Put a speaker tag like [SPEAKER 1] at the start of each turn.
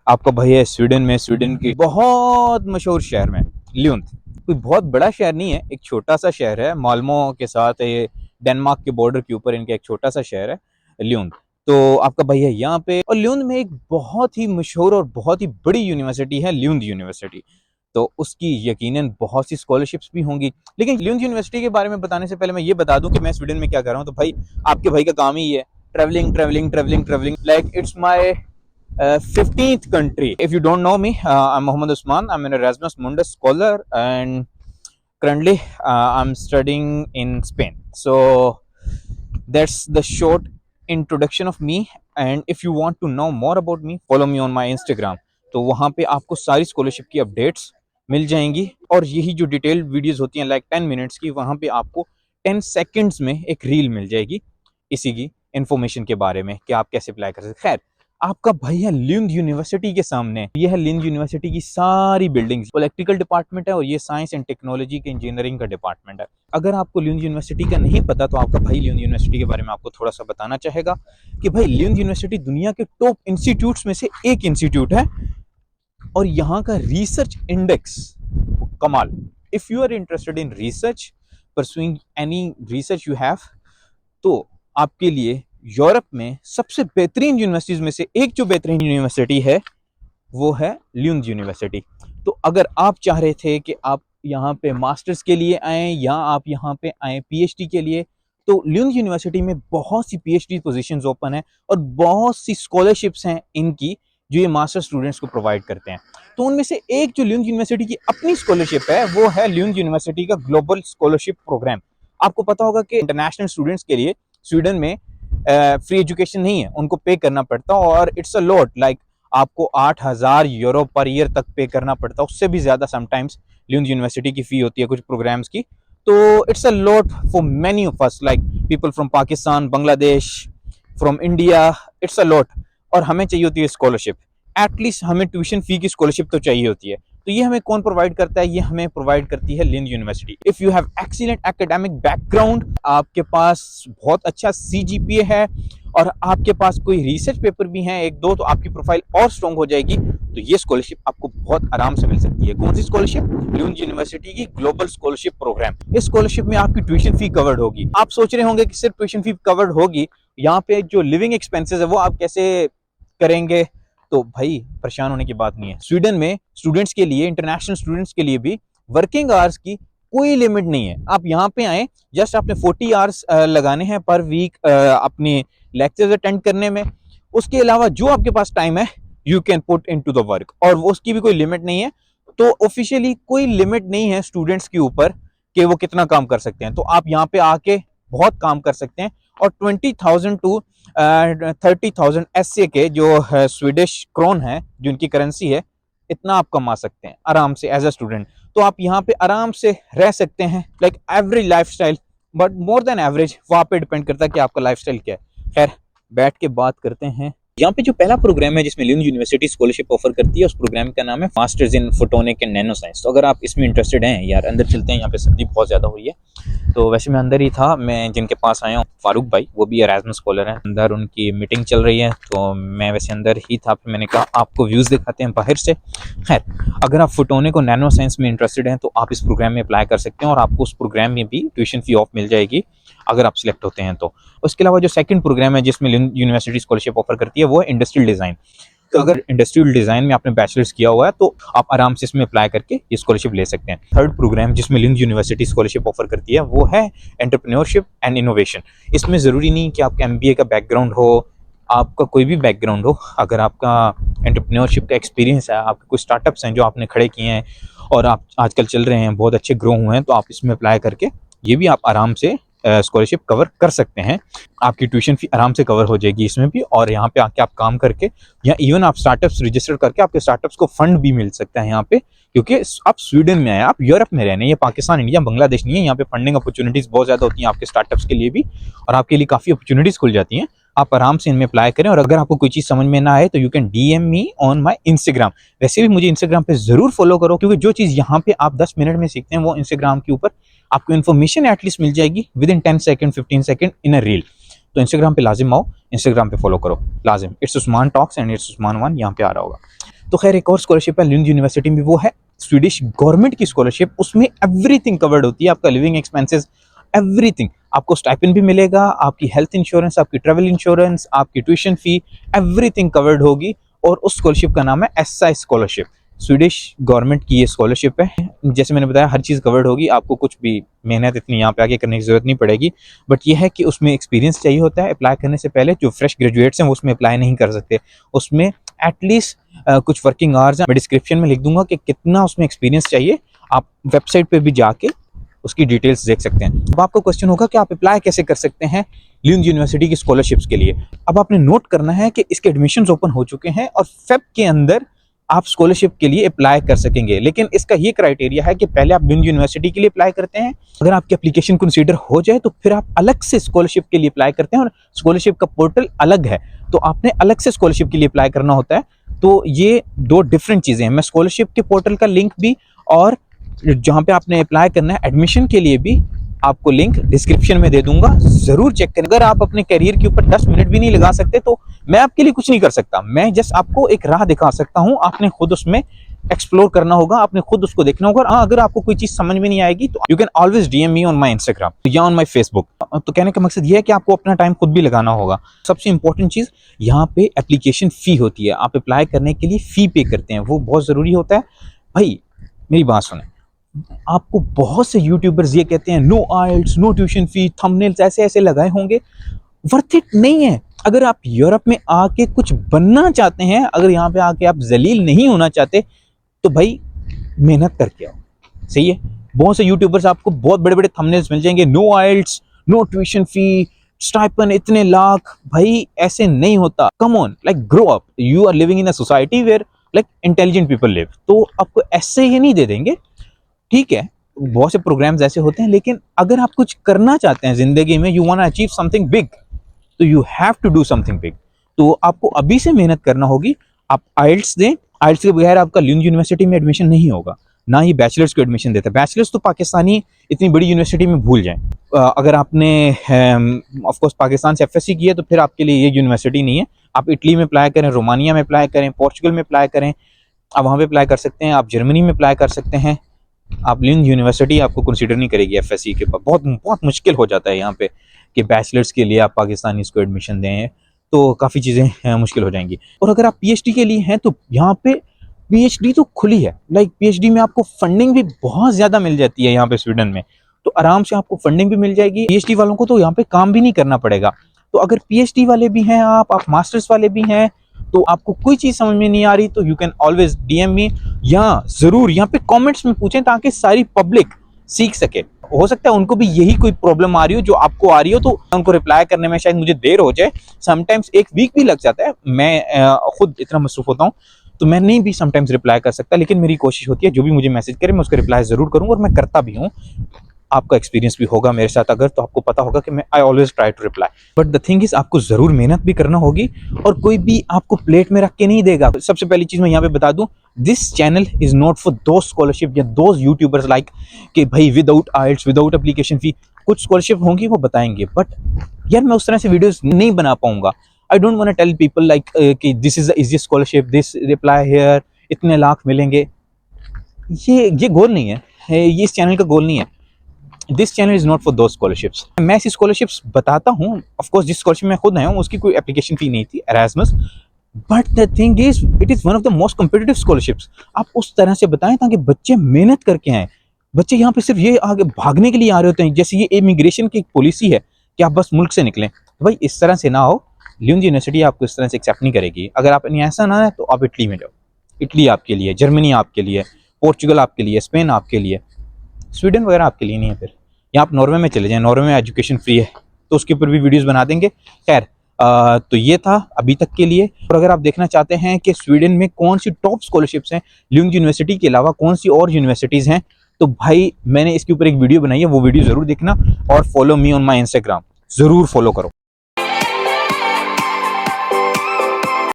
[SPEAKER 1] आपका भाई है स्वीडन में, स्वीडन के बहुत मशहूर शहर में ल्यूंड। कोई बहुत बड़ा शहर नहीं है, एक छोटा सा शहर है माल्मो के साथ, ये डेनमार्क के बॉर्डर के ऊपर इनका एक छोटा सा शहर है ल्यूंड। तो आपका भाई है यहाँ पे, और ल्यूंड में एक बहुत ही मशहूर और बहुत ही बड़ी यूनिवर्सिटी है ल्यूंड यूनिवर्सिटी। तो उसकी यकीनन बहुत सी स्कॉलरशिप्स भी होंगी। लेकिन ल्यूंड यूनिवर्सिटी के बारे में बताने से पहले मैं ये बता दूं कि मैं स्वीडन में क्या कर रहा हूँ। तो भाई आपके भाई का काम ही है travelling travelling travelling travelling, like it's my 15th country. If you don't know me, I'm Mohammed Usman. I'm an Erasmus Mundus scholar, and currently I'm studying in Spain. So that's the short introduction of me. And if you want to know more about me, follow me on my Instagram. तो वहाँ पे आपको सारी scholarship की updates मिल जाएंगी, और यही जो डिटेल्ड वीडियोस होती हैं लाइक 10 मिनट्स की, वहाँ पे आपको 10 सेकंड्स में एक रील मिल जाएगी इसी की इंफॉर्मेशन के बारे में कि आप कैसे अप्लाई कर सकते हैं। खैर, आपका भैया ल्यूंड यूनिवर्सिटी के सामने, यह है ल्यूंड यूनिवर्सिटी की सारी बिल्डिंग्स। इलेक्ट्रिकल डिपार्टमेंट है और ये साइंस एंड टेक्नोलॉजी के इंजीनियरिंग का डिपार्टमेंट है। अगर आपको ल्यूंड यूनिवर्सिटी का नहीं पता तो आपका भाई ल्यूंड यूनिवर्सिटी के बारे में आपको थोड़ा सा बताना चाहेगा कि भाई ल्यूंड यूनिवर्सिटी दुनिया के टॉप इंस्टीट्यूट्स में से एक इंस्टीट्यूट है, और यहाँ का रिसर्च इंडेक्स कमाल। If you are interested in research, pursuing any research you have, तो आपके लिए यूरोप में सबसे बेहतरीन यूनिवर्सिटीज में से एक जो बेहतरीन यूनिवर्सिटी है वो है ल्यूंड यूनिवर्सिटी। तो अगर आप चाह रहे थे कि आप यहाँ पे मास्टर्स के लिए आए या आप यहाँ पे आए पीएचडी के लिए, तो ल्यूंड यूनिवर्सिटी में बहुत सी पीएचडी पोजीशंस ओपन है और बहुत सी स्कॉलरशिप्स हैं इनकी जो ये मास्टर स्टूडेंट्स को प्रोवाइड करते हैं। तो उनमें से एक जो ल्यूंड यूनिवर्सिटी की अपनी स्कॉलरशिप है वो है ल्यूंड यूनिवर्सिटी का ग्लोबल स्कॉलरशिप प्रोग्राम। आपको पता होगा कि इंटरनेशनल स्टूडेंट्स के लिए स्वीडन में फ्री एजुकेशन नहीं है, उनको पे करना पड़ता, और इट्स अ लॉट, लाइक आपको 8,000 यूरो पर ईयर तक पे करना पड़ता, उससे भी ज्यादा समटाइम्स ल्यूंड यूनिवर्सिटी की फी होती है कुछ प्रोग्राम्स की। तो it's a lot for many of us, like people from Pakistan, Bangladesh, from India, it's a lot. और हमें चाहिए होती है स्कॉलरशिप, एटलीस्ट हमें ट्यूशन फी की स्कॉलरशिप तो चाहिए होती है। तो ये हमें कौन प्रोवाइड करता है? ये हमें प्रोवाइड करती है ल्यूंड university. If you have excellent academic background, आपके पास बहुत अच्छा सीजीपीए है और आपके पास कोई रिसर्च पेपर भी है एक दो, तो आपकी प्रोफाइल और स्ट्रॉन्ग हो जाएगी। तो ये स्कॉलरशिप आपको बहुत आराम से मिल सकती है। कौन सी स्कॉलरशिप? ल्यूंड यूनिवर्सिटी की ग्लोबल स्कॉलरशिप प्रोग्राम। इस स्कॉलरशिप में आपकी ट्यूशन फी कवर्ड होगी। आप सोच रहे होंगे कि सिर्फ ट्यूशन फी कवर्ड होगी, यहाँ पे जो लिविंग एक्सपेंसेस है वो आप कैसे करेंगे? तो भाई परेशान होने की बात नहीं है। स्वीडन में स्टूडेंट्स के लिए, इंटरनेशनल स्टूडेंट्स के लिए भी वर्किंग आवर्स की कोई लिमिट नहीं है। आप यहाँ पे आए, जस्ट आपने 40 आवर्स लगाने हैं पर वीक अपने लेक्चर्स अटेंड करने में। उसके अलावा जो आपके पास टाइम है you can put into the work, और उसकी भी कोई लिमिट नहीं है। तो ऑफिशियली कोई लिमिट नहीं है स्टूडेंट्स के ऊपर कि वो कितना काम कर सकते हैं। तो आप यहाँ पे आके बहुत काम कर सकते हैं, और 20,000 टू 30,000 एसए के जो स्वीडिश क्रोन है, जो उनकी करेंसी है, इतना आप कमा सकते हैं आराम से एज अ स्टूडेंट। तो आप यहाँ पे आराम से रह सकते हैं, like average lifestyle, but more than average. वहाँ पे डिपेंड करता है कि आपका लाइफस्टाइल क्या है। खैर, बैठ के बात करते हैं। यहाँ पे जो पहला प्रोग्राम है जिसमें ल्यूंड यूनिवर्सिटी स्कॉलरशिप ऑफर करती है, उस प्रोग्राम का नाम है masters in photonic and nano science. तो अगर आप इसमें इंटरेस्टेड हैं, यार अंदर चलते हैं, यहाँ पे सर्दी बहुत ज्यादा हुई है। तो वैसे मैं अंदर ही था, मैं जिनके पास आया हूँ फारूक भाई, वो भी एराज़मस स्कॉलर हैं, अंदर उनकी मीटिंग चल रही है, तो मैं वैसे अंदर ही था। फिर मैंने कहा आपको व्यूज़ दिखाते हैं बाहर से। खैर, अगर आप फोटोनिक और नैनो साइंस में इंटरेस्टेड हैं तो आप इस प्रोग्राम में अप्लाई कर सकते हैं, और आपको उस प्रोग्राम में भी ट्यूशन फी ऑफ मिल जाएगी अगर आप सिलेक्ट होते हैं तो। उसके अलावा जो सेकंड प्रोग्राम है जिसमें यूनिवर्सिटी स्कॉलरशिप ऑफर करती है वो है इंडस्ट्रियल डिज़ाइन। तो अगर इंडस्ट्रियल डिज़ाइन में आपने बैचलर्स किया हुआ है तो आप आराम से इसमें अप्लाई करके ये स्कॉलरशिप ले सकते हैं। थर्ड प्रोग्राम जिसमें ल्यूंड यूनिवर्सिटी स्कॉलरशिप ऑफर करती है वो है एंटरप्रेन्योरशिप एंड इनोवेशन। इसमें ज़रूरी नहीं कि आपका एमबीए का बैकग्राउंड हो, आपका कोई भी बैकग्राउंड हो, अगर आपका एंटरप्रेन्योरशिप का एक्सपीरियंस है, आपके कोई स्टार्टअप्स हैं जो आपने खड़े किए हैं और आप आजकल चल रहे हैं, बहुत अच्छे ग्रो हुए हैं, तो आप इसमें अप्लाई करके ये भी आप आराम से स्कॉलरशिप कवर कर सकते हैं। आपकी ट्यूशन फी आराम से कवर हो जाएगी इसमें भी, और यहाँ पे आके आप काम करके, या इवन आप स्टार्टअप्स रजिस्टर करके आपके स्टार्टअप्स को फंड भी मिल सकता है यहाँ पे, क्योंकि आप स्वीडन में आए, आप यूरोप में रहने, ये पाकिस्तान, इंडिया, बांग्लादेश नहीं है। यहाँ पे फंडिंग अपॉर्चुनिटीज बहुत ज़्यादा होती हैं आपके स्टार्टअप्स के लिए भी, और आपके लिए काफ़ी अपॉर्चुनिटीज खुल जाती हैं। आप आराम से इनमें अप्लाई करें, और अगर आपको कोई चीज़ समझ में ना आए तो you can DM me on my Instagram. वैसे भी मुझे इंस्टाग्राम पे ज़रूर फॉलो करो, क्योंकि जो चीज़ यहाँ पे आप 10 मिनट में सीखते हैं वो इंस्टाग्राम के ऊपर आपको इन्फॉर्मेशन एटलीस्ट मिल जाएगी with in 10 second 15 second in a reel. तो इंस्टाग्राम पे लाजिम आओ, इंस्टाग्राम पे फॉलो करो लाजिम। It's Usman talks and it's Usman one, यहाँ पे आ रहा होगा। तो खैर एक और स्कॉलरशिप है ल्यून यूनिवर्सिटी में, वो है स्वीडिश गवर्नमेंट की स्कॉलरशिप। उसमें एवरीथिंग कवर्ड होती है, आपका लिविंग एक्सपेंसेस, एवरीथिंग। आपको स्टाइपेंड भी मिलेगा, आपकी हेल्थ इंश्योरेंस, आपकी ट्रैवल इंश्योरेंस, आपकी ट्यूशन फी, एवरीथिंग कवर्ड होगी। और उस स्कॉलरशिप का नाम है एसआई स्कॉलरशिप। स्वीडिश गवर्नमेंट की ये स्कॉलरशिप है। जैसे मैंने बताया हर चीज़ कवर्ड होगी, आपको कुछ भी मेहनत इतनी यहाँ पे आके करने की जरूरत नहीं पड़ेगी। बट ये है कि उसमें एक्सपीरियंस चाहिए होता है अप्लाई करने से पहले। जो फ्रेश ग्रेजुएट्स हैं वो उसमें अप्लाई नहीं कर सकते। उसमें एटलीस्ट कुछ वर्किंग आवर्स हैं, मैं डिस्क्रिप्शन में लिख दूंगा कि कितना उसमें एक्सपीरियंस चाहिए। आप वेबसाइट पे भी जाके उसकी डिटेल्स देख सकते हैं। अब आपको क्वेश्चन होगा कि आप अप्लाई कैसे कर सकते हैं ल्यून यूनिवर्सिटी की स्कॉलरशिप्स के लिए। अब आपने नोट करना है कि इसके एडमिशंस ओपन हो चुके हैं और फेब के अंदर आप स्कॉलरशिप के लिए अप्लाई कर सकेंगे। लेकिन इसका ये क्राइटेरिया है कि पहले आप ल्यून यूनिवर्सिटी के लिए अप्लाई करते हैं। अगर आपकी एप्लीकेशन कंसीडर हो जाए तो फिर आप अलग से स्कॉलरशिप के लिए अप्लाई करते हैं, और स्कॉलरशिप का पोर्टल अलग है, तो आपने अलग से स्कॉलरशिप के लिए अप्लाई करना होता है। तो ये दो डिफरेंट चीजें हैं। मैं स्कॉलरशिप के पोर्टल का लिंक भी और जहां पे आपने अप्लाई करना है एडमिशन के लिए भी आपको लिंक डिस्क्रिप्शन में दे दूंगा, जरूर चेक करें। अगर आप अपने करियर के ऊपर 10 मिनट भी नहीं लगा सकते तो मैं आपके लिए कुछ नहीं कर सकता। मैं जस्ट आपको एक राह दिखा सकता हूं, आपने खुद उसमें एक्सप्लोर करना होगा, आपने खुद उसको देखना होगा। और अगर आपको कोई चीज समझ में नहीं आएगी तो you can always DM me on my Instagram या ऑन माई फेसबुक। तो कहने का मकसद ये है कि आपको अपना टाइम खुद भी लगाना होगा। सबसे इंपॉर्टेंट चीज यहाँ पे एप्लीकेशन फी होती है। आप अप्लाई करने के लिए फी पे करते हैं, वो बहुत जरूरी होता है। भाई मेरी बात सुने, आपको बहुत से यूट्यूबर्स ये कहते हैं नो आइल्स, नो ट्यूशन फी, थंबनेल्स ऐसे ऐसे लगाए होंगे, वर्थ इट नहीं है। अगर आप यूरोप में आके कुछ बनना चाहते हैं, अगर यहाँ पे आके आप जलील नहीं होना चाहते, तो भाई मेहनत करके आओ। सही है, बहुत से यूट्यूबर्स आपको बहुत बड़े बड़े थंबनेल्स मिल जाएंगे, no IELTS, no tuition fee, stipend इतने लाख। भाई ऐसे नहीं होता। Come on, like grow up, you are living in a society where like intelligent people live. तो आपको ऐसे ही नहीं दे देंगे। ठीक है, बहुत से प्रोग्राम्स ऐसे होते हैं, लेकिन अगर आप कुछ करना चाहते हैं जिंदगी में, you want to achieve something big, तो you have to do something big. तो आपको अभी से मेहनत करना होगी। आप आइल्स दें, आइल्स के बगैर आपका ल्यून यूनिवर्सिटी में एडमिशन नहीं होगा, ना ही बैचलर्स को एडमिशन देता है। बैचलर्स तो पाकिस्तानी इतनी बड़ी यूनिवर्सिटी में भूल जाएं। अगर आपने ऑफ कोर्स पाकिस्तान से एफएससी की है तो फिर आपके लिए ये यूनिवर्सिटी नहीं है। आप इटली में अप्लाई करें, रोमानिया में अप्लाई करें, पोर्चुगल में अप्लाई करें, आप वहाँ पे अप्लाई कर सकते हैं। आप जर्मनी में अप्लाई कर सकते हैं। आप ल्यून यूनिवर्सिटी आपको कंसीडर नहीं करेगी एफएससी के पास। बहुत बहुत मुश्किल हो जाता है यहाँ पे कि बैचलर्स के लिए आप पाकिस्तानी को एडमिशन दें, तो काफ़ी चीज़ें मुश्किल हो जाएंगी। और अगर आप पीएचडी के लिए हैं तो यहाँ पे पीएचडी तो खुली है। लाइक पीएचडी में आपको फंडिंग भी बहुत ज़्यादा मिल जाती है यहाँ पे स्वीडन में, तो आराम से आपको फंडिंग भी मिल जाएगी। पीएचडी वालों को तो यहाँ पे काम भी नहीं करना पड़ेगा। तो अगर पीएचडी वाले भी हैं आप मास्टर्स वाले भी हैं, तो आपको कोई चीज समझ में नहीं आ रही तो you can always DM me, या जरूर यहाँ पे कमेंट्स में पूछें ताकि सारी पब्लिक सीख सके। हो सकता है उनको भी यही कोई प्रॉब्लम आ रही हो जो आपको आ रही हो, तो उनको रिप्लाई करने में शायद मुझे देर हो जाए। समटाइम्स एक वीक भी लग जाता है। मैं खुद इतना मसरूफ होता हूँ तो मैं नहीं भी समटाइम्स रिप्लाई कर सकता, लेकिन मेरी कोशिश होती है जो भी मुझे मैसेज करे मैं उसको रिप्लाई जरूर करूँ, और मैं करता भी हूँ। आपका एक्सपीरियंस भी होगा मेरे साथ अगर, तो आपको पता होगा कि मैं I always try to reply. But the thing is आपको जरूर मेहनत भी करना होगी, और कोई भी आपको प्लेट में रख के नहीं देगा। सबसे पहली चीज मैं यहाँ पे बता दूं, this channel is not for those scholarship या दोज यूट्यूबर्स लाइक कि भाई विदाउट आइल्स, विदाउट एप्लीकेशन फी। कुछ स्कॉलरशिप होंगी वो बताएंगे, बट यार मैं उस तरह से वीडियोस नहीं बना पाऊंगा। I don't want to tell people like कि this is the easiest scholarship, this reply here, इतने लाख मिलेंगे। ये गोल नहीं है, ये इस चैनल का गोल नहीं है। This channel is not for दो स्कॉलरशिप्स। मैं ऐसी स्कॉलरशिप्स बताता हूँ, ऑफकोर्स जिस स्कॉलरशिप में खुद आया हूँ उसकी कोई एप्लीकेशन फी नहीं थी, Erasmus, but the thing is it is one of the most competitive scholarships. आप उस तरह से बताएं ताकि बच्चे मेहनत करके आए। बच्चे यहाँ पे सिर्फ ये आगे भागने के लिए आ रहे होते हैं, जैसे ये इमिग्रेशन की एक पॉलिसी है कि आप बस मुल्क से निकलें। तो भाई इस तरह से ना हो, ल्यून यूनिवर्सिटी आपको इस तरह से एक्सेप्ट नहीं करेगी। अगर आप ऐसा ना है तो आप इटली में जाओ, इटली आपके लिए, जर्मनी आपके लिए, पोर्चुगल आपके लिए, स्पेन आपके लिए, स्वीडन वगैरह आपके लिए नहीं है। फिर या आप नॉर्वे में चले जाएं, नॉर्वे में एजुकेशन फ्री है, तो उसके ऊपर भी वीडियोस बना देंगे। खैर तो ये था अभी तक के लिए। और अगर आप देखना चाहते हैं कि स्वीडन में कौन सी टॉप स्कॉलरशिप्स हैं ल्यून यूनिवर्सिटी के अलावा, कौन सी और यूनिवर्सिटीज़ हैं, तो भाई मैंने इसके ऊपर एक वीडियो बनाई है, वो वीडियो ज़रूर देखना। और follow me on my Instagram, ज़रूर फॉलो करो।